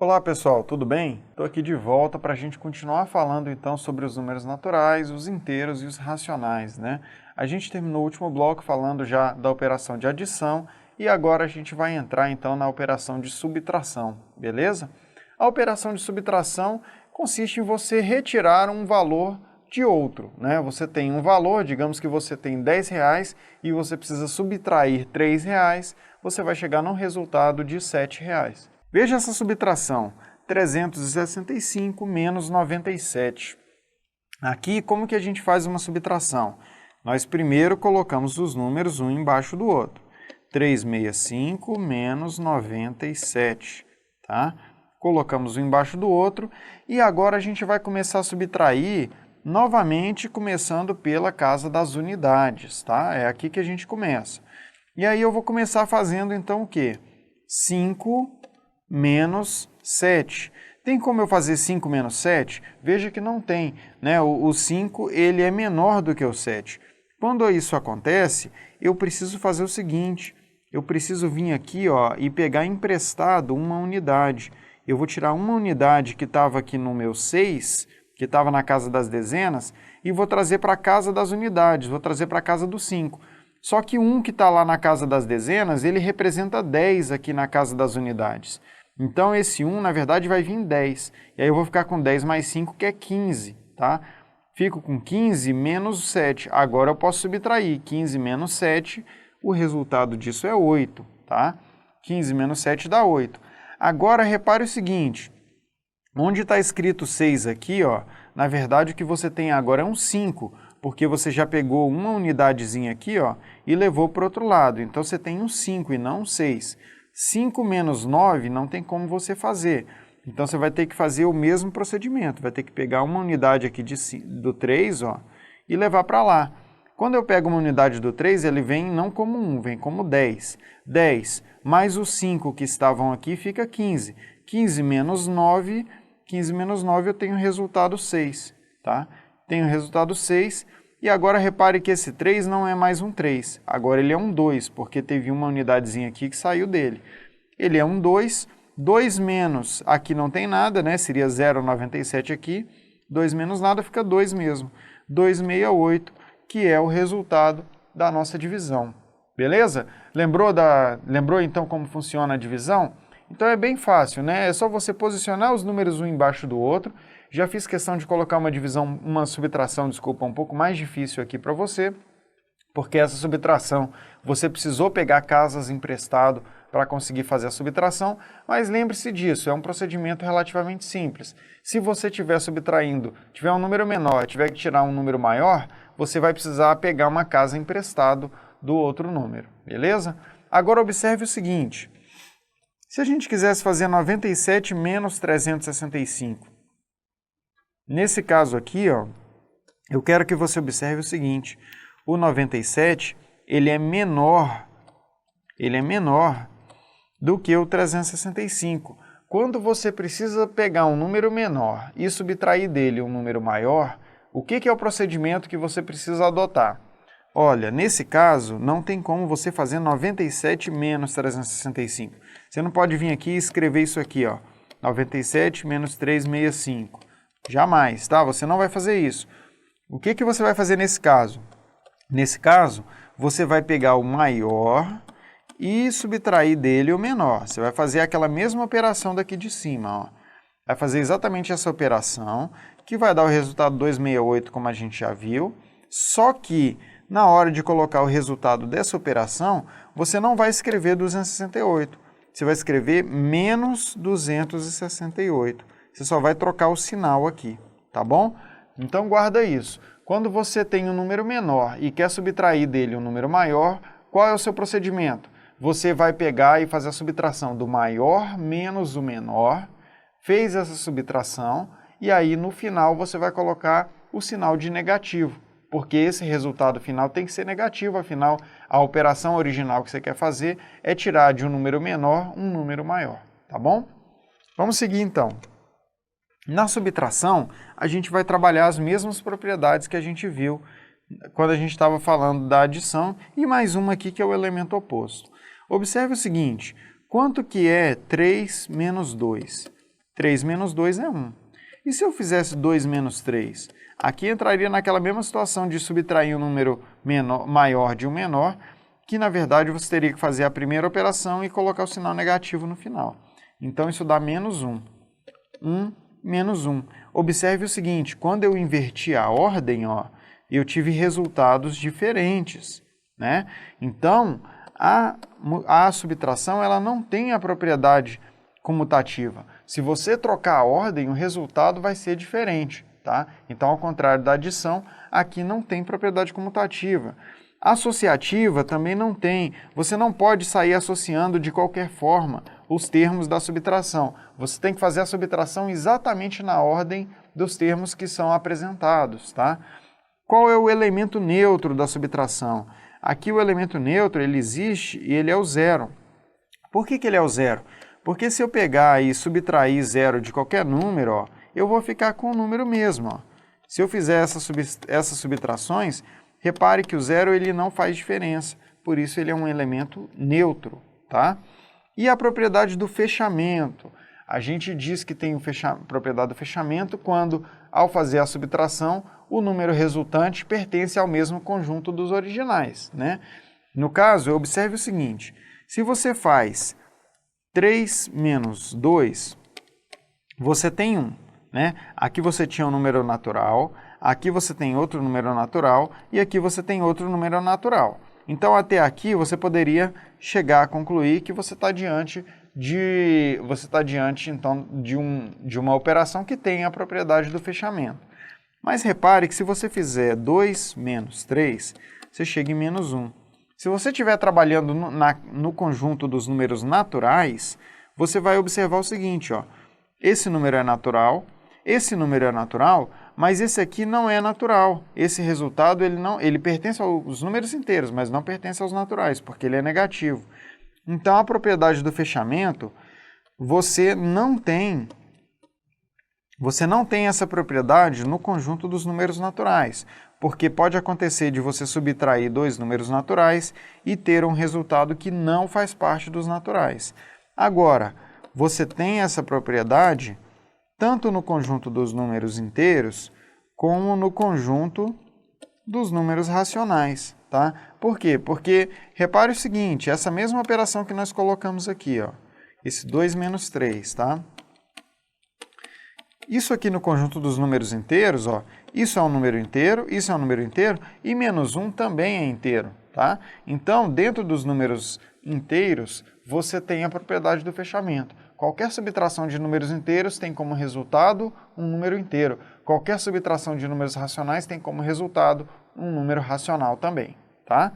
Olá pessoal, tudo bem? Estou aqui de volta para a gente continuar falando então sobre os números naturais, os inteiros e os racionais, né? A gente terminou o último bloco falando já da operação de adição e agora a gente vai entrar então na operação de subtração, beleza? A operação de subtração consiste em você retirar um valor de outro, né? Você tem um valor, digamos que você tem R$10 e você precisa subtrair R$3, você vai chegar num resultado de R$7. Veja essa subtração, 365 menos 97. Aqui, como que a gente faz uma subtração? Nós primeiro colocamos os números um embaixo do outro. 365 menos 97, tá? Colocamos um embaixo do outro e agora a gente vai começar a subtrair novamente, começando pela casa das unidades, tá? É aqui que a gente começa. E aí eu vou começar fazendo então o quê? 5 menos 7. Tem como eu fazer 5 menos 7? Veja que não tem, né? O 5 ele é menor do que o 7. Quando isso acontece, eu preciso fazer o seguinte, eu preciso vir aqui ó, e pegar emprestado uma unidade. Eu vou tirar uma unidade que estava aqui no meu 6, que estava na casa das dezenas, e vou trazer para a casa das unidades, vou trazer para a casa do 5. Só que um que está lá na casa das dezenas, ele representa 10 aqui na casa das unidades. Então, esse 1, na verdade, vai vir 10. E aí eu vou ficar com 10 mais 5, que é 15, tá? Fico com 15 menos 7. Agora eu posso subtrair 15 menos 7, o resultado disso é 8, tá? 15 menos 7 dá 8. Agora, repare o seguinte, onde está escrito 6 aqui, ó, na verdade o que você tem agora é um 5, porque você já pegou uma unidadezinha aqui, ó, e levou para o outro lado. Então, você tem um 5 e não um 6. 5 menos 9 não tem como você fazer. Então, você vai ter que fazer o mesmo procedimento. Vai ter que pegar uma unidade aqui do 3 ó, e levar para lá. Quando eu pego uma unidade do 3, ele vem não como 1, vem como 10. 10 mais os 5 que estavam aqui fica 15. 15 menos 9 eu tenho o resultado 6. Tá? Tenho o resultado 6. E agora repare que esse 3 não é mais um 3, agora ele é um 2, porque teve uma unidadezinha aqui que saiu dele. Ele é um 2, 2 menos, aqui não tem nada, né? Seria 0,97 aqui, 2 menos nada fica 2 mesmo. 268, que é o resultado da nossa divisão. Beleza? Lembrou então como funciona a divisão? Então é bem fácil, né? É só você posicionar os números um embaixo do outro. Já fiz questão de colocar uma subtração, desculpa, um pouco mais difícil aqui para você, porque essa subtração você precisou pegar casas emprestado para conseguir fazer a subtração, mas lembre-se disso, é um procedimento relativamente simples. Se você estiver subtraindo, tiver um número menor, tiver que tirar um número maior, você vai precisar pegar uma casa emprestado do outro número, beleza? Agora observe o seguinte, se a gente quisesse fazer 97 menos 365, nesse caso aqui, ó, eu quero que você observe o seguinte, o 97, ele é menor do que o 365. Quando você precisa pegar um número menor e subtrair dele um número maior, o que é o procedimento que você precisa adotar? Olha, nesse caso, não tem como você fazer 97 menos 365. Você não pode vir aqui e escrever isso aqui, ó, 97 menos 365. Jamais, tá? Você não vai fazer isso. O que você vai fazer nesse caso? Nesse caso, você vai pegar o maior e subtrair dele o menor. Você vai fazer aquela mesma operação daqui de cima, ó. Vai fazer exatamente essa operação, que vai dar o resultado 268, como a gente já viu, só que na hora de colocar o resultado dessa operação, você não vai escrever 268, você vai escrever menos 268. Você só vai trocar o sinal aqui, tá bom? Então guarda isso. Quando você tem um número menor e quer subtrair dele um número maior, qual é o seu procedimento? Você vai pegar e fazer a subtração do maior menos o menor, fez essa subtração, e aí no final você vai colocar o sinal de negativo, porque esse resultado final tem que ser negativo, afinal a operação original que você quer fazer é tirar de um número menor um número maior, tá bom? Vamos seguir então. Na subtração, a gente vai trabalhar as mesmas propriedades que a gente viu quando a gente estava falando da adição e mais uma aqui que é o elemento oposto. Observe o seguinte, quanto que é 3 menos 2? 3 menos 2 é 1. E se eu fizesse 2 menos 3? Aqui entraria naquela mesma situação de subtrair um número maior de um menor, que na verdade você teria que fazer a primeira operação e colocar o sinal negativo no final. Então isso dá menos 1. 1 menos 1. Observe o seguinte, quando eu inverti a ordem, ó, eu tive resultados diferentes, né? Então, a subtração ela não tem a propriedade comutativa. Se você trocar a ordem, o resultado vai ser diferente, tá? Então, ao contrário da adição, aqui não tem propriedade comutativa. Associativa também não tem. Você não pode sair associando de qualquer forma os termos da subtração. Você tem que fazer a subtração exatamente na ordem dos termos que são apresentados, tá? Qual é o elemento neutro da subtração? Aqui o elemento neutro, ele existe e ele é o zero. Por que ele é o zero? Porque se eu pegar e subtrair zero de qualquer número, ó, eu vou ficar com o número mesmo. Ó. Se eu fizer essas subtrações, repare que o zero ele não faz diferença, por isso ele é um elemento neutro, tá? E a propriedade do fechamento? A gente diz que tem a propriedade do fechamento quando, ao fazer a subtração, o número resultante pertence ao mesmo conjunto dos originais, né? No caso, observe o seguinte, se você faz 3 menos 2, você tem 1, né? Aqui você tinha um número natural, aqui você tem outro número natural e aqui você tem outro número natural. Então, até aqui você poderia chegar a concluir que você está diante então, de uma operação que tem a propriedade do fechamento. Mas repare que se você fizer 2 menos 3, você chega em menos 1. Se você estiver trabalhando no conjunto dos números naturais, você vai observar o seguinte, ó, esse número é natural, mas esse aqui não é natural. Esse resultado ele pertence aos números inteiros, mas não pertence aos naturais, porque ele é negativo. Então, a propriedade do fechamento, você não tem essa propriedade no conjunto dos números naturais, porque pode acontecer de você subtrair dois números naturais e ter um resultado que não faz parte dos naturais. Agora, você tem essa propriedade tanto no conjunto dos números inteiros, como no conjunto dos números racionais, tá? Por quê? Porque, repare o seguinte, essa mesma operação que nós colocamos aqui, ó, esse 2 menos 3, tá? Isso aqui no conjunto dos números inteiros, ó, isso é um número inteiro, isso é um número inteiro, e menos 1 também é inteiro, tá? Então, dentro dos números inteiros, você tem a propriedade do fechamento. Qualquer subtração de números inteiros tem como resultado um número inteiro. Qualquer subtração de números racionais tem como resultado um número racional também, tá?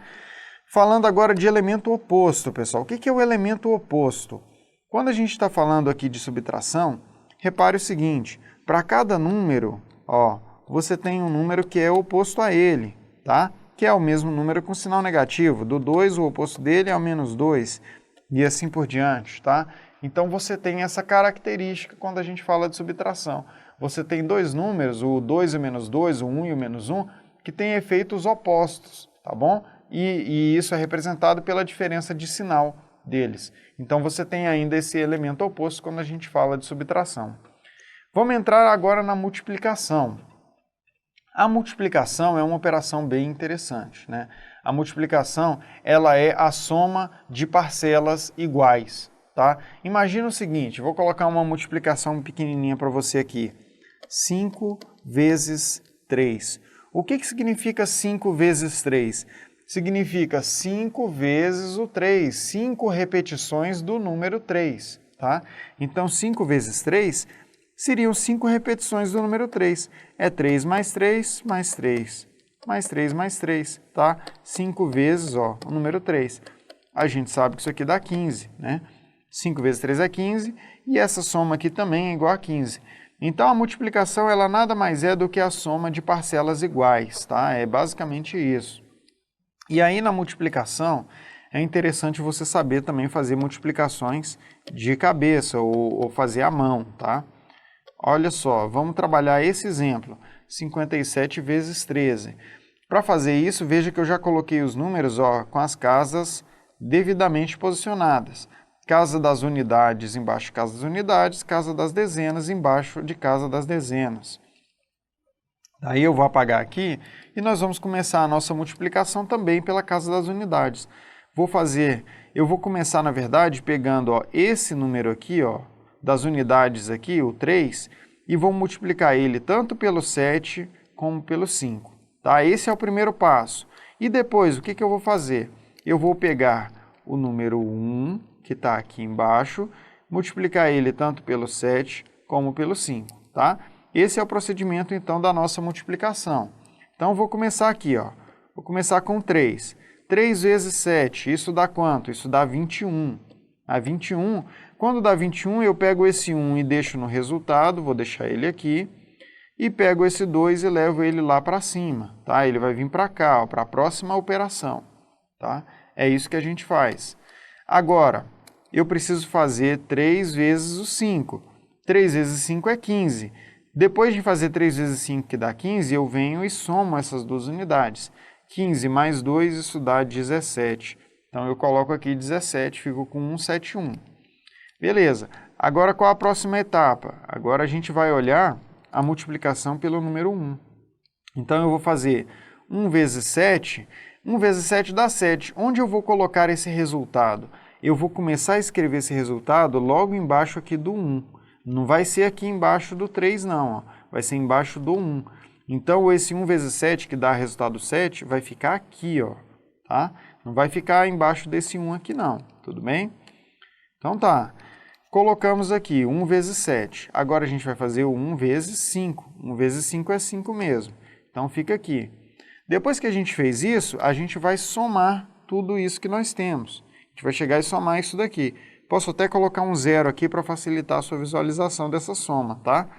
Falando agora de elemento oposto, pessoal. O que é o elemento oposto? Quando a gente está falando aqui de subtração, repare o seguinte, para cada número, ó, você tem um número que é oposto a ele, tá? Que é o mesmo número com sinal negativo. Do 2, o oposto dele é o menos 2, e assim por diante, tá? Então, você tem essa característica quando a gente fala de subtração. Você tem dois números, o 2 e o menos 2, o 1 e o menos 1, que têm efeitos opostos, tá bom? E isso é representado pela diferença de sinal deles. Então, você tem ainda esse elemento oposto quando a gente fala de subtração. Vamos entrar agora na multiplicação. A multiplicação é uma operação bem interessante, né? A multiplicação, ela é a soma de parcelas iguais. Tá? Imagina o seguinte, vou colocar uma multiplicação pequenininha para você aqui. 5 vezes 3. O que significa 5 vezes 3? Significa 5 vezes o 3, 5 repetições do número 3. Tá? Então, 5 vezes 3 seriam 5 repetições do número 3. É 3 mais 3, mais 3, mais 3, mais 3. Tá? 5 vezes ó, o número 3. A gente sabe que isso aqui dá 15, né? 5 vezes 3 é 15, e essa soma aqui também é igual a 15. Então, a multiplicação, ela nada mais é do que a soma de parcelas iguais, tá? É basicamente isso. E aí, na multiplicação, é interessante você saber também fazer multiplicações de cabeça, ou fazer à mão, tá? Olha só, vamos trabalhar esse exemplo, 57 vezes 13. Para fazer isso, veja que eu já coloquei os números ó, com as casas devidamente posicionadas. casa das unidades embaixo de casa das unidades, casa das dezenas embaixo de casa das dezenas. Daí eu vou apagar aqui e nós vamos começar a nossa multiplicação também pela casa das unidades. Eu vou começar, na verdade, pegando ó, esse número aqui, ó, das unidades aqui, o 3, e vou multiplicar ele tanto pelo 7 como pelo 5. Tá? Esse é o primeiro passo. E depois, o que eu vou fazer? Eu vou pegar o número 1, que está aqui embaixo, multiplicar ele tanto pelo 7 como pelo 5. Tá? Esse é o procedimento, então, da nossa multiplicação. Então, eu vou começar aqui. Ó. Vou começar com 3. 3 vezes 7, isso dá quanto? Isso dá 21. A 21, quando dá 21, eu pego esse 1 e deixo no resultado, vou deixar ele aqui, e pego esse 2 e levo ele lá para cima, tá? Ele vai vir para cá, para a próxima operação, tá? É isso que a gente faz. Agora, eu preciso fazer 3 vezes o 5. 3 vezes 5 é 15. Depois de fazer 3 vezes 5, que dá 15, eu venho e somo essas duas unidades. 15 mais 2, isso dá 17. Então, eu coloco aqui 17, fico com 171. Beleza. Agora, qual a próxima etapa? Agora, a gente vai olhar a multiplicação pelo número 1. Então, eu vou fazer 1 vezes 7. 1 vezes 7 dá 7. Onde eu vou colocar esse resultado? Eu vou começar a escrever esse resultado logo embaixo aqui do 1. Não vai ser aqui embaixo do 3, não. Ó. Vai ser embaixo do 1. Então, esse 1 vezes 7, que dá resultado 7, vai ficar aqui, ó, tá? Não vai ficar embaixo desse 1 aqui, não. Tudo bem? Então, tá. Colocamos aqui 1 vezes 7. Agora, a gente vai fazer o 1 vezes 5. 1 vezes 5 é 5 mesmo. Então, fica aqui. Depois que a gente fez isso, a gente vai somar tudo isso que nós temos. A gente vai chegar e somar isso daqui. Posso até colocar um 0 aqui para facilitar a sua visualização dessa soma, tá?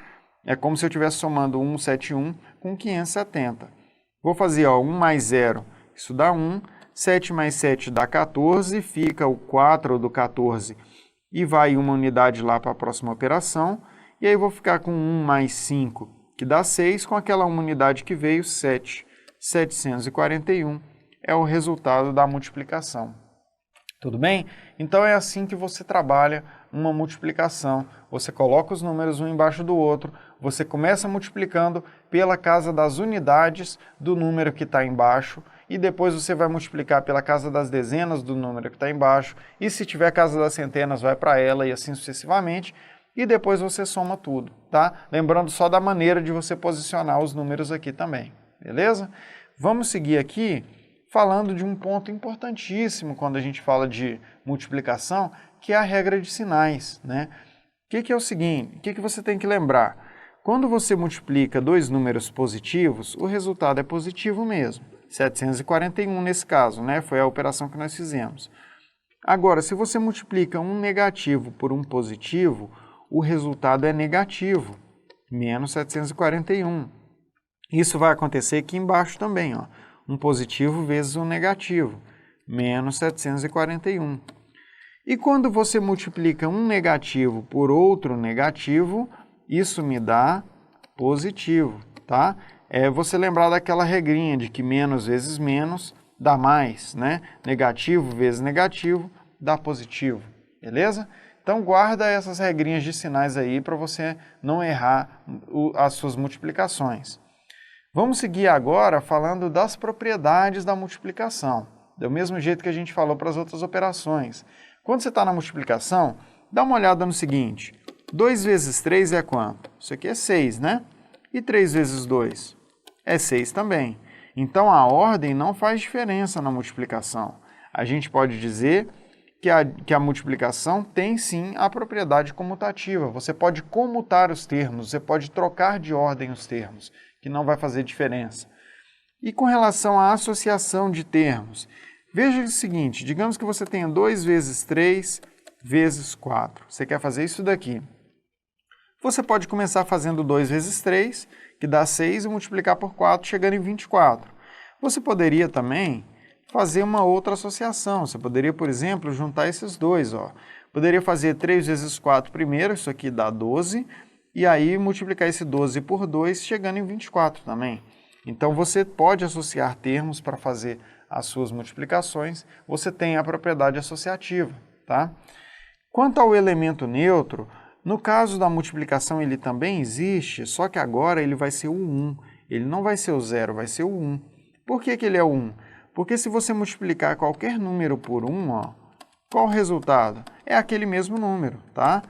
É como se eu estivesse somando 171 com 570. Vou fazer ó, 1 mais 0, isso dá 1. 7 mais 7 dá 14, fica o 4 do 14 e vai uma unidade lá para a próxima operação. E aí vou ficar com 1 mais 5, que dá 6, com aquela uma unidade que veio, 7. 741 é o resultado da multiplicação. Tudo bem? Então é assim que você trabalha uma multiplicação. Você coloca os números um embaixo do outro, você começa multiplicando pela casa das unidades do número que está embaixo e depois você vai multiplicar pela casa das dezenas do número que está embaixo e se tiver casa das centenas vai para ela e assim sucessivamente e depois você soma tudo, tá? Lembrando só da maneira de você posicionar os números aqui também, beleza? Vamos seguir aqui falando de um ponto importantíssimo quando a gente fala de multiplicação, que é a regra de sinais, né? O que é o seguinte, o que você tem que lembrar? Quando você multiplica dois números positivos, o resultado é positivo mesmo. 741 nesse caso, né? Foi a operação que nós fizemos. Agora, se você multiplica um negativo por um positivo, o resultado é negativo, menos 741. Isso vai acontecer aqui embaixo também, ó. Um positivo vezes um negativo, menos 741. E quando você multiplica um negativo por outro negativo, isso me dá positivo, tá? É você lembrar daquela regrinha de que menos vezes menos dá mais, né? Negativo vezes negativo dá positivo, beleza? Então guarda essas regrinhas de sinais aí para você não errar as suas multiplicações. Vamos seguir agora falando das propriedades da multiplicação, do mesmo jeito que a gente falou para as outras operações. Quando você está na multiplicação, dá uma olhada no seguinte, 2 vezes 3 é quanto? Isso aqui é 6, né? E 3 vezes 2? É 6 também. Então, a ordem não faz diferença na multiplicação. A gente pode dizer que a multiplicação tem sim a propriedade comutativa. Você pode comutar os termos, você pode trocar de ordem os termos, que não vai fazer diferença. E com relação à associação de termos, veja o seguinte, digamos que você tenha 2 vezes 3 vezes 4. Você quer fazer isso daqui. Você pode começar fazendo 2 vezes 3, que dá 6, e multiplicar por 4, chegando em 24. Você poderia também fazer uma outra associação. Você poderia, por exemplo, juntar esses dois. Ó. Poderia fazer 3 vezes 4 primeiro, isso aqui dá 12, e aí multiplicar esse 12 por 2, chegando em 24 também. Então, você pode associar termos para fazer as suas multiplicações. Você tem a propriedade associativa, tá? Quanto ao elemento neutro, no caso da multiplicação ele também existe, só que agora ele vai ser o 1. Ele não vai ser o 0, vai ser o 1. Por que ele é o 1? Porque se você multiplicar qualquer número por 1, ó, qual o resultado? É aquele mesmo número, tá?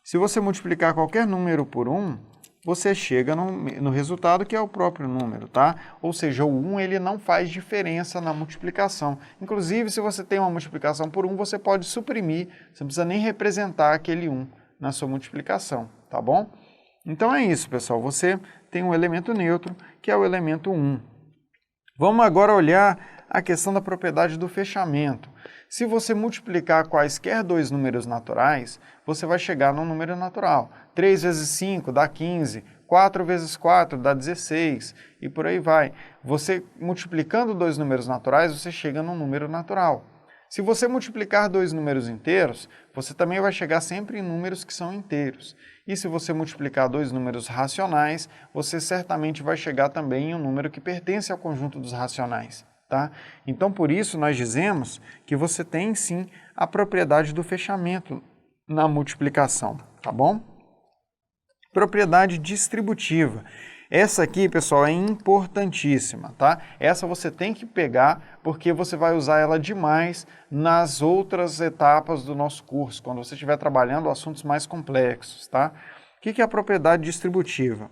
Se você multiplicar qualquer número por 1, você chega no resultado que é o próprio número, tá? Ou seja, o 1 ele não faz diferença na multiplicação. Inclusive, se você tem uma multiplicação por 1, você pode suprimir, você não precisa nem representar aquele 1 na sua multiplicação, tá bom? Então é isso, pessoal. Você tem um elemento neutro, que é o elemento 1. Vamos agora olhar a questão da propriedade do fechamento. Se você multiplicar quaisquer dois números naturais, você vai chegar num número natural. 3 vezes 5 dá 15, 4 vezes 4 dá 16 e por aí vai. Você multiplicando dois números naturais, você chega num número natural. Se você multiplicar dois números inteiros, você também vai chegar sempre em números que são inteiros. E se você multiplicar dois números racionais, você certamente vai chegar também em um número que pertence ao conjunto dos racionais. Tá? Então, por isso, nós dizemos que você tem, sim, a propriedade do fechamento na multiplicação, tá bom? Propriedade distributiva. Essa aqui, pessoal, é importantíssima, tá? Essa você tem que pegar porque você vai usar ela demais nas outras etapas do nosso curso, quando você estiver trabalhando assuntos mais complexos, tá? O que é a propriedade distributiva?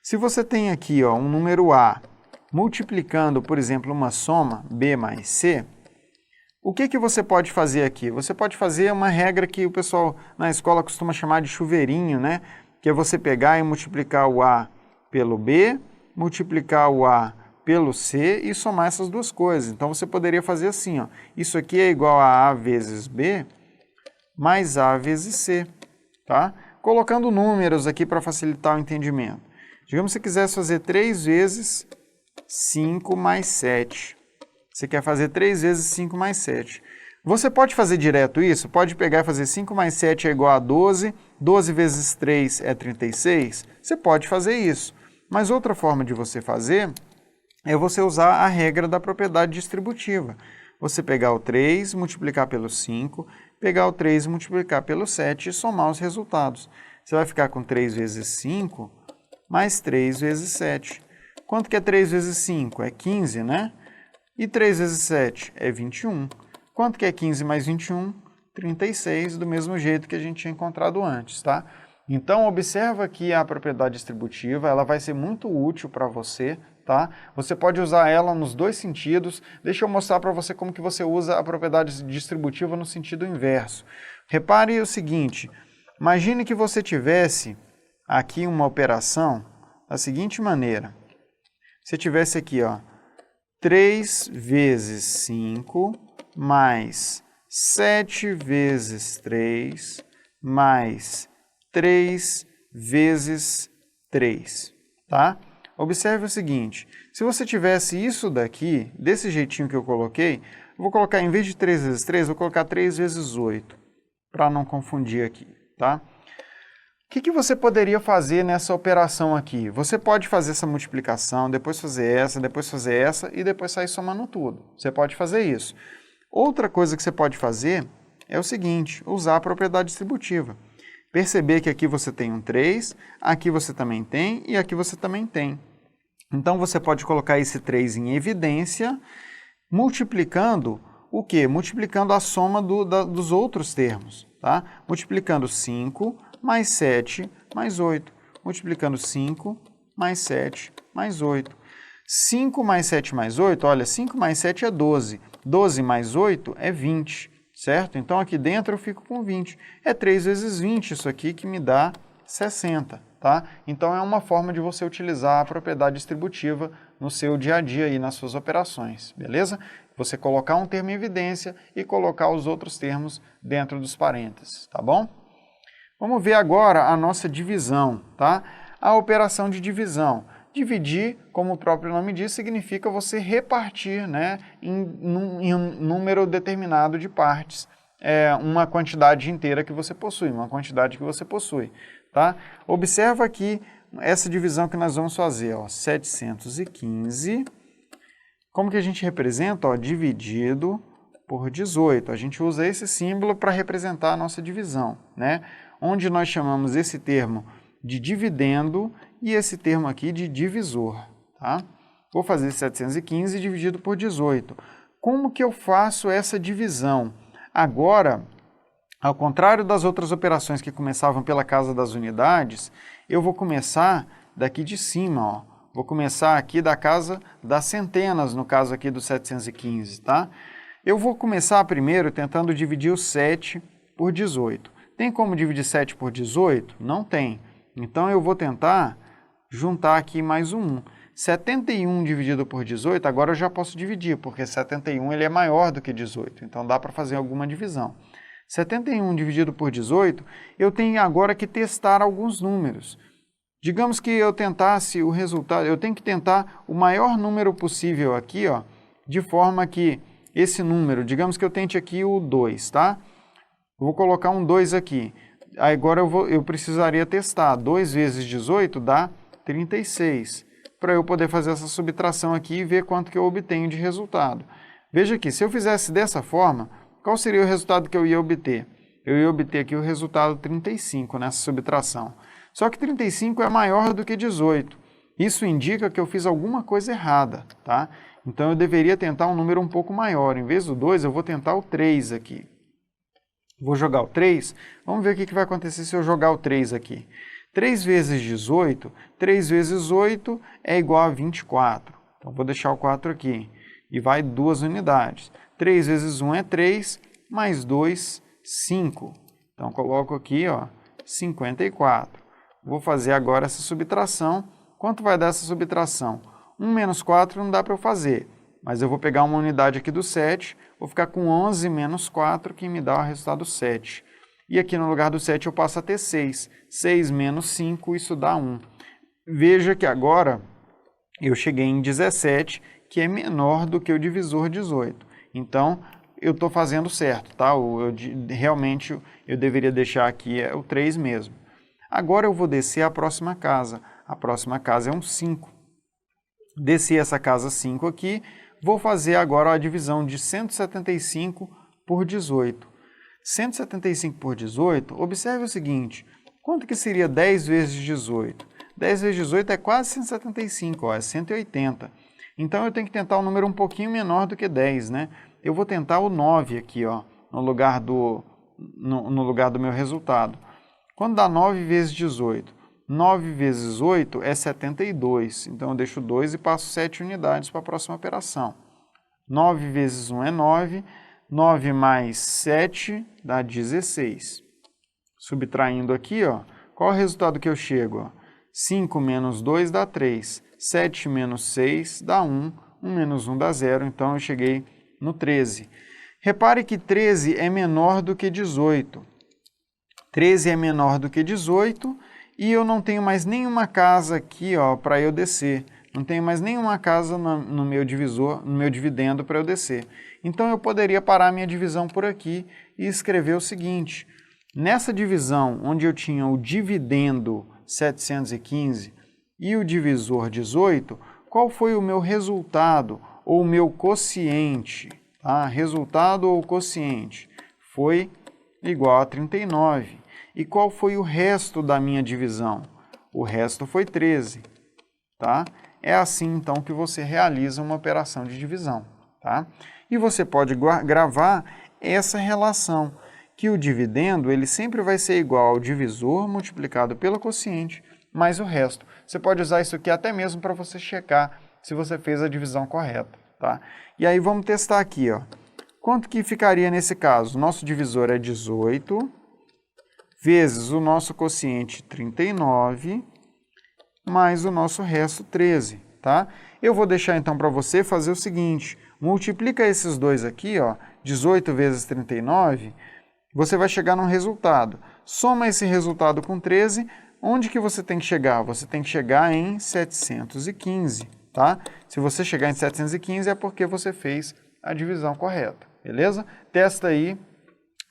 Se você tem aqui, ó, um número A multiplicando, por exemplo, uma soma B mais C, o que você pode fazer aqui? Você pode fazer uma regra que o pessoal na escola costuma chamar de chuveirinho, né? Que é você pegar e multiplicar o A pelo B, multiplicar o A pelo C e somar essas duas coisas. Então, você poderia fazer assim, ó, isso aqui é igual a A vezes B mais A vezes C, tá? Colocando números aqui para facilitar o entendimento. Digamos que você quisesse fazer 3 vezes 5 mais 7. Você quer fazer 3 vezes 5 mais 7. Você pode fazer direto isso? Pode pegar e fazer 5 mais 7 é igual a 12, 12 vezes 3 é 36? Você pode fazer isso. Mas outra forma de você fazer é você usar a regra da propriedade distributiva. Você pegar o 3, multiplicar pelo 5, pegar o 3 e multiplicar pelo 7 e somar os resultados. Você vai ficar com 3 vezes 5 mais 3 vezes 7. Quanto que é 3 vezes 5? É 15, né? E 3 vezes 7 é 21. Quanto que é 15 mais 21? 36, do mesmo jeito que a gente tinha encontrado antes, tá? Então, observa que a propriedade distributiva, ela vai ser muito útil para você, tá? Você pode usar ela nos dois sentidos. Deixa eu mostrar para você como que você usa a propriedade distributiva no sentido inverso. Repare o seguinte, imagine que você tivesse aqui uma operação da seguinte maneira. Se tivesse aqui, ó, 3 vezes 5 mais 7 vezes 3 mais 3 vezes 3, tá? Observe o seguinte, se você tivesse isso daqui, desse jeitinho que eu coloquei, eu vou colocar, em vez de 3 vezes 3, vou colocar 3 vezes 8, para não confundir aqui, tá? O que você poderia fazer nessa operação aqui? Você pode fazer essa multiplicação, depois fazer essa e depois sair somando tudo. Você pode fazer isso. Outra coisa que você pode fazer é o seguinte, usar a propriedade distributiva. Perceber que aqui você tem um 3, aqui você também tem e aqui você também tem. Então, você pode colocar esse 3 em evidência, multiplicando o quê? Multiplicando a soma dos outros termos, tá? Multiplicando 5 mais 7 mais 8. Multiplicando 5 mais 7 mais 8. 5 mais 7 mais 8, olha, 5 mais 7 é 12. 12 mais 8 é 20, certo? Então, aqui dentro eu fico com 20. É 3 vezes 20 isso aqui que me dá 60, tá? Então, é uma forma de você utilizar a propriedade distributiva no seu dia a dia e nas suas operações, beleza? Você colocar um termo em evidência e colocar os outros termos dentro dos parênteses, tá bom? Vamos ver agora a nossa divisão, tá? A operação de divisão. Dividir, como o próprio nome diz, significa você repartir, né, em um número determinado de partes, uma quantidade inteira que você possui, uma quantidade que você possui, tá? Observa aqui essa divisão que nós vamos fazer, ó, 715, como que a gente representa? Ó, dividido por 18. A gente usa esse símbolo para representar a nossa divisão, né? Onde nós chamamos esse termo de dividendo e esse termo aqui de divisor, tá? Vou fazer 715 dividido por 18. Como que eu faço essa divisão? Agora, ao contrário das outras operações que começavam pela casa das unidades, eu vou começar daqui de cima, ó. Vou começar aqui da casa das centenas, no caso aqui do 715, tá? Eu vou começar primeiro tentando dividir o 7 por 18. Tem como dividir 7 por 18? Não tem. Então eu vou tentar juntar aqui mais um 1. 71 dividido por 18, agora eu já posso dividir, porque 71 ele é maior do que 18, então dá para fazer alguma divisão. 71 dividido por 18, eu tenho agora que testar alguns números. Digamos que eu tentasse o resultado, eu tenho que tentar o maior número possível aqui, ó, de forma que esse número, digamos que eu tente aqui o 2, tá? Eu vou colocar um 2 aqui. Agora eu precisaria testar. 2 vezes 18 dá 36. Para eu poder fazer essa subtração aqui e ver quanto que eu obtenho de resultado. Veja aqui, se eu fizesse dessa forma, qual seria o resultado que eu ia obter? Eu ia obter aqui o resultado 35 nessa subtração. Só que 35 é maior do que 18. Isso indica que eu fiz alguma coisa errada, tá? Então eu deveria tentar um número um pouco maior. Em vez do 2, eu vou tentar o 3 aqui. Vou jogar o 3. Vamos ver o que vai acontecer se eu jogar o 3 aqui. 3 vezes 18, 3 vezes 8 é igual a 24. Então, vou deixar o 4 aqui. E vai 2 unidades. 3 vezes 1 é 3, mais 2, 5. Então, coloco aqui, ó, 54. Vou fazer agora essa subtração. Quanto vai dar essa subtração? 1 menos 4 não dá para eu fazer. Mas eu vou pegar uma unidade aqui do 7, vou ficar com 11 menos 4, que me dá o resultado 7. E aqui no lugar do 7 eu passo a ter 6. 6 menos 5, isso dá 1. Veja que agora eu cheguei em 17, que é menor do que o divisor 18. Então, eu estou fazendo certo, tá? Realmente, eu deveria deixar aqui o 3 mesmo. Agora eu vou descer a próxima casa. A próxima casa é um 5. Desci essa casa 5 aqui, vou fazer agora a divisão de 175 por 18. 175 por 18, observe o seguinte, quanto que seria 10 vezes 18? 10 vezes 18 é quase 175, ó, é 180. Então, eu tenho que tentar um número um pouquinho menor do que 10, né? Eu vou tentar o 9 aqui, ó, no lugar do meu resultado. Quando dá 9 vezes 18? 9 vezes 8 é 72. Então, eu deixo 2 e passo 7 unidades para a próxima operação. 9 vezes 1 é 9. 9 mais 7 dá 16. Subtraindo aqui, ó, qual é o resultado que eu chego? Ó? 5 menos 2 dá 3. 7 menos 6 dá 1. 1 menos 1 dá 0. Então, eu cheguei no 13. Repare que 13 é menor do que 18. 13 é menor do que 18 e eu não tenho mais nenhuma casa aqui para eu descer. Não tenho mais nenhuma casa no meu divisor, no meu dividendo para eu descer. Então, eu poderia parar a minha divisão por aqui e escrever o seguinte. Nessa divisão, onde eu tinha o dividendo 715 e o divisor 18, qual foi o meu resultado ou o meu quociente? Tá? Resultado ou quociente? Foi igual a 39. E qual foi o resto da minha divisão? O resto foi 13. Tá? É assim, então, que você realiza uma operação de divisão. Tá? E você pode gravar essa relação, que o dividendo ele sempre vai ser igual ao divisor multiplicado pelo quociente, mais o resto. Você pode usar isso aqui até mesmo para você checar se você fez a divisão correta. Tá? E aí vamos testar aqui. Ó. Quanto que ficaria nesse caso? Nosso divisor é 18, vezes o nosso quociente 39, mais o nosso resto 13. Tá? Eu vou deixar então para você fazer o seguinte, multiplica esses dois aqui, ó, 18 vezes 39, você vai chegar num resultado. Soma esse resultado com 13, onde que você tem que chegar? Você tem que chegar em 715, tá? Se você chegar em 715 é porque você fez a divisão correta, beleza? Testa aí,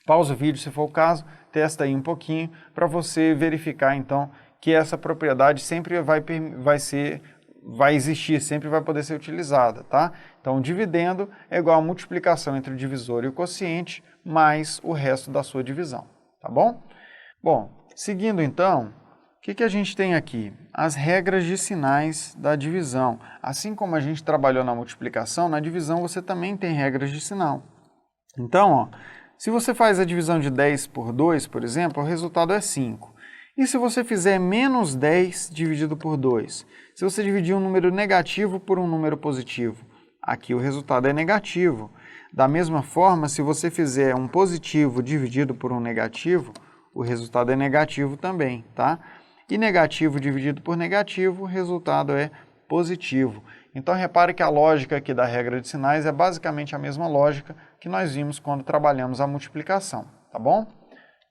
pausa o vídeo se for o caso, testa aí um pouquinho para você verificar então que essa propriedade sempre vai ser vai existir, sempre vai poder ser utilizada, tá? Então, o dividendo é igual a multiplicação entre o divisor e o quociente, mais o resto da sua divisão, tá bom? Bom, seguindo então, o que a gente tem aqui? As regras de sinais da divisão. Assim como a gente trabalhou na multiplicação, na divisão você também tem regras de sinal. Então, ó, se você faz a divisão de 10 por 2, por exemplo, o resultado é 5. E se você fizer menos 10 dividido por 2? Se você dividir um número negativo por um número positivo, aqui o resultado é negativo. Da mesma forma, se você fizer um positivo dividido por um negativo, o resultado é negativo também, tá? E negativo dividido por negativo, o resultado é positivo. Então, repare que a lógica aqui da regra de sinais é basicamente a mesma lógica que nós vimos quando trabalhamos a multiplicação, tá bom?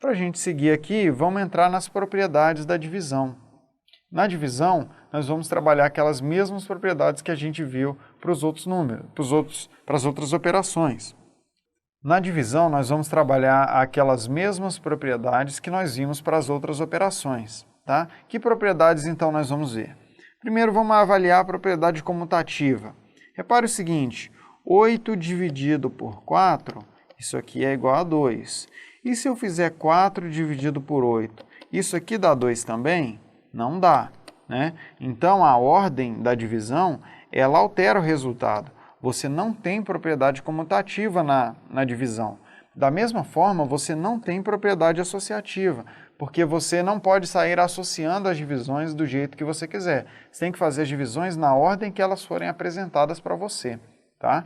Para a gente seguir aqui, vamos entrar nas propriedades da divisão. Na divisão, nós vamos trabalhar aquelas mesmas propriedades que a gente viu para os outros números, para as outras operações. Na divisão, nós vamos trabalhar aquelas mesmas propriedades que nós vimos para as outras operações, tá? Que propriedades, então, nós vamos ver? Primeiro, vamos avaliar a propriedade comutativa. Repare o seguinte, 8 dividido por 4, isso aqui é igual a 2. E se eu fizer 4 dividido por 8, isso aqui dá 2 também? Não dá, né? Então, a ordem da divisão, ela altera o resultado. Você não tem propriedade comutativa na divisão. Da mesma forma, você não tem propriedade associativa, porque você não pode sair associando as divisões do jeito que você quiser. Você tem que fazer as divisões na ordem que elas forem apresentadas para você, tá?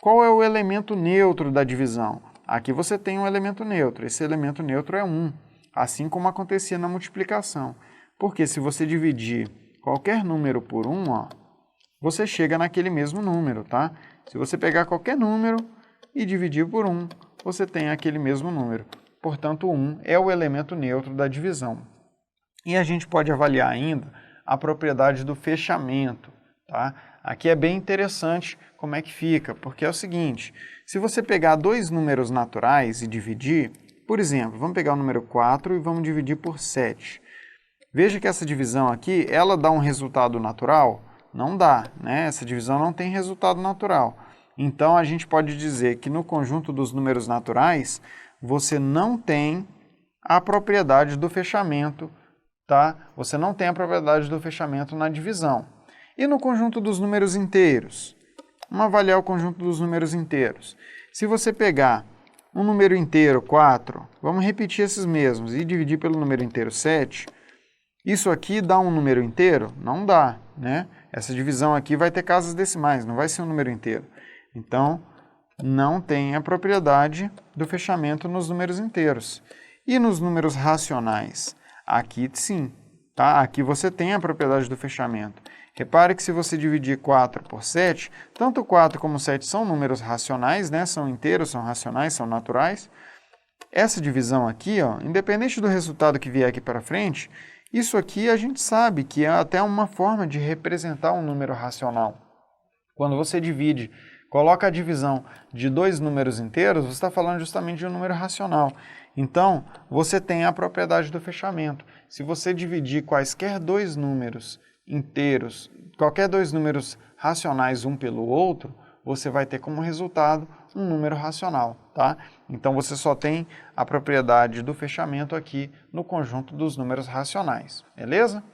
Qual é o elemento neutro da divisão? Aqui você tem um elemento neutro. Esse elemento neutro é 1, assim como acontecia na multiplicação. Porque se você dividir qualquer número por 1, ó, você chega naquele mesmo número, tá? Se você pegar qualquer número e dividir por 1, você tem aquele mesmo número. Portanto, 1 é o elemento neutro da divisão. E a gente pode avaliar ainda a propriedade do fechamento, tá? Aqui é bem interessante como é que fica, porque é o seguinte, se você pegar dois números naturais e dividir, por exemplo, vamos pegar o número 4 e vamos dividir por 7. Veja que essa divisão aqui, ela dá um resultado natural? Não dá, né? Essa divisão não tem resultado natural. Então, a gente pode dizer que no conjunto dos números naturais, você não tem a propriedade do fechamento, tá? Você não tem a propriedade do fechamento na divisão. E no conjunto dos números inteiros? Vamos avaliar o conjunto dos números inteiros. Se você pegar um número inteiro, 4, vamos repetir esses mesmos e dividir pelo número inteiro, 7, isso aqui dá um número inteiro? Não dá, né? Essa divisão aqui vai ter casas decimais, não vai ser um número inteiro. Então, não tem a propriedade do fechamento nos números inteiros. E nos números racionais? Aqui sim, tá? Aqui você tem a propriedade do fechamento. Repare que se você dividir 4 por 7, tanto 4 como 7 são números racionais, né? São inteiros, são racionais, são naturais. Essa divisão aqui, ó, independente do resultado que vier aqui para frente, isso aqui a gente sabe que é até uma forma de representar um número racional. Quando você divide, coloca a divisão de dois números inteiros, você está falando justamente de um número racional. Então, você tem a propriedade do fechamento. Se você dividir quaisquer dois números inteiros, qualquer dois números racionais um pelo outro, você vai ter como resultado um número racional, tá? Então, você só tem a propriedade do fechamento aqui no conjunto dos números racionais, beleza?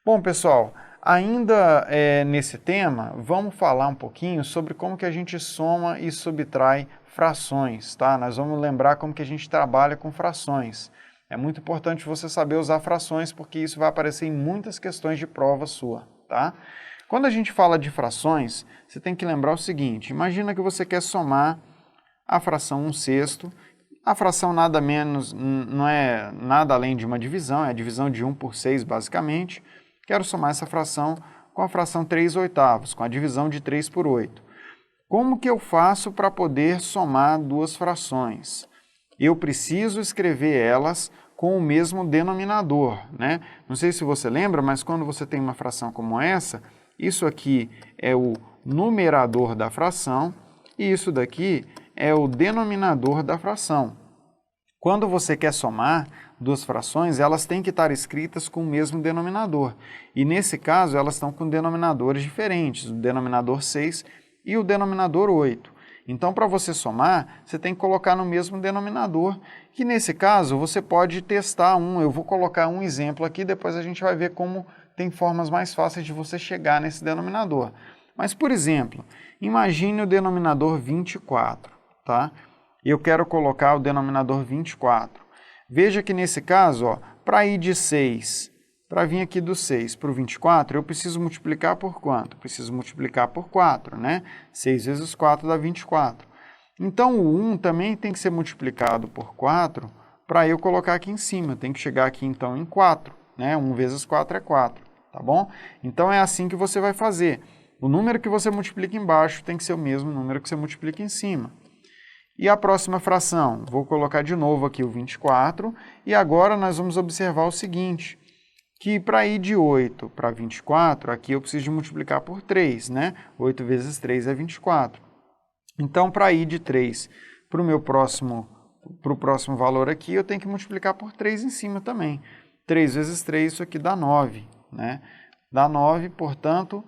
Bom, pessoal, ainda nesse tema, vamos falar um pouquinho sobre como que a gente soma e subtrai frações, tá? Nós vamos lembrar como que a gente trabalha com frações. É muito importante você saber usar frações, porque isso vai aparecer em muitas questões de prova sua, tá? Quando a gente fala de frações, você tem que lembrar o seguinte, imagina que você quer somar a fração 1/6, a fração nada menos, não é nada além de uma divisão, é a divisão de 1 por 6 basicamente. Quero somar essa fração com a fração 3/8, com a divisão de 3 por 8. Como que eu faço para poder somar duas frações? Eu preciso escrever elas com o mesmo denominador, né? Não sei se você lembra, mas quando você tem uma fração como essa, isso aqui é o numerador da fração e isso daqui é o denominador da fração. Quando você quer somar duas frações, elas têm que estar escritas com o mesmo denominador. E nesse caso, elas estão com denominadores diferentes, o denominador 6 e o denominador 8. Então, para você somar, você tem que colocar no mesmo denominador, que nesse caso você pode testar um. Eu vou colocar um exemplo aqui, depois a gente vai ver como tem formas mais fáceis de você chegar nesse denominador. Mas, por exemplo, imagine o denominador 24, tá? Eu quero colocar o denominador 24. Veja que nesse caso, para ir de 6, para vir aqui do 6 para o 24, eu preciso multiplicar por quanto? Preciso multiplicar por 4, né? 6 vezes 4 dá 24. Então, o 1 também tem que ser multiplicado por 4 para eu colocar aqui em cima. Tem que chegar aqui, então, em 4, né? 1 vezes 4 é 4, tá bom? Então, é assim que você vai fazer. O número que você multiplica embaixo tem que ser o mesmo número que você multiplica em cima. E a próxima fração? Vou colocar de novo aqui o 24 e agora nós vamos observar o seguinte, que para ir de 8 para 24, aqui eu preciso de multiplicar por 3, né? 8 vezes 3 é 24. Então, para ir de 3 para o próximo valor aqui, eu tenho que multiplicar por 3 em cima também. 3 vezes 3, isso aqui dá 9, né? Dá 9, portanto,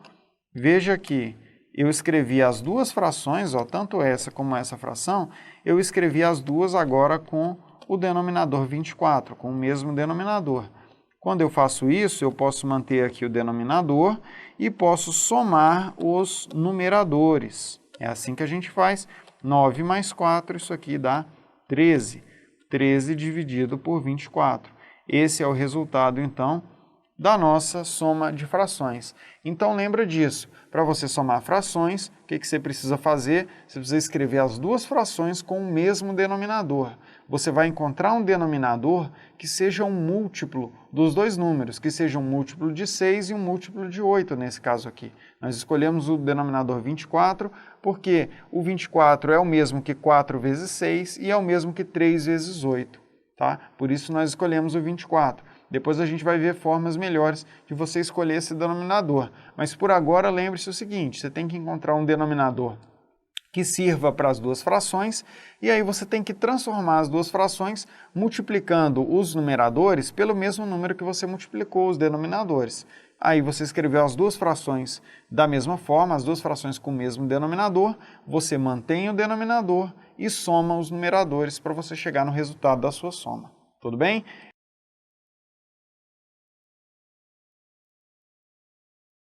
veja aqui. Eu escrevi as duas frações, tanto essa como essa fração, eu escrevi as duas agora com o denominador 24, com o mesmo denominador. Quando eu faço isso, eu posso manter aqui o denominador e posso somar os numeradores. É assim que a gente faz. 9 mais 4, isso aqui dá 13. 13 dividido por 24. Esse é o resultado, então, da nossa soma de frações. Então, lembra disso. Para você somar frações, o que você precisa fazer? Você precisa escrever as duas frações com o mesmo denominador. Você vai encontrar um denominador que seja um múltiplo dos dois números, que seja um múltiplo de 6 e um múltiplo de 8, nesse caso aqui. Nós escolhemos o denominador 24, porque o 24 é o mesmo que 4 vezes 6 e é o mesmo que 3 vezes 8. Tá? Por isso nós escolhemos o 24. Depois a gente vai ver formas melhores de você escolher esse denominador. Mas por agora, lembre-se o seguinte, você tem que encontrar um denominador que sirva para as duas frações, e aí você tem que transformar as duas frações multiplicando os numeradores pelo mesmo número que você multiplicou os denominadores. Aí você escreveu as duas frações da mesma forma, as duas frações com o mesmo denominador, você mantém o denominador e soma os numeradores para você chegar no resultado da sua soma. Tudo bem?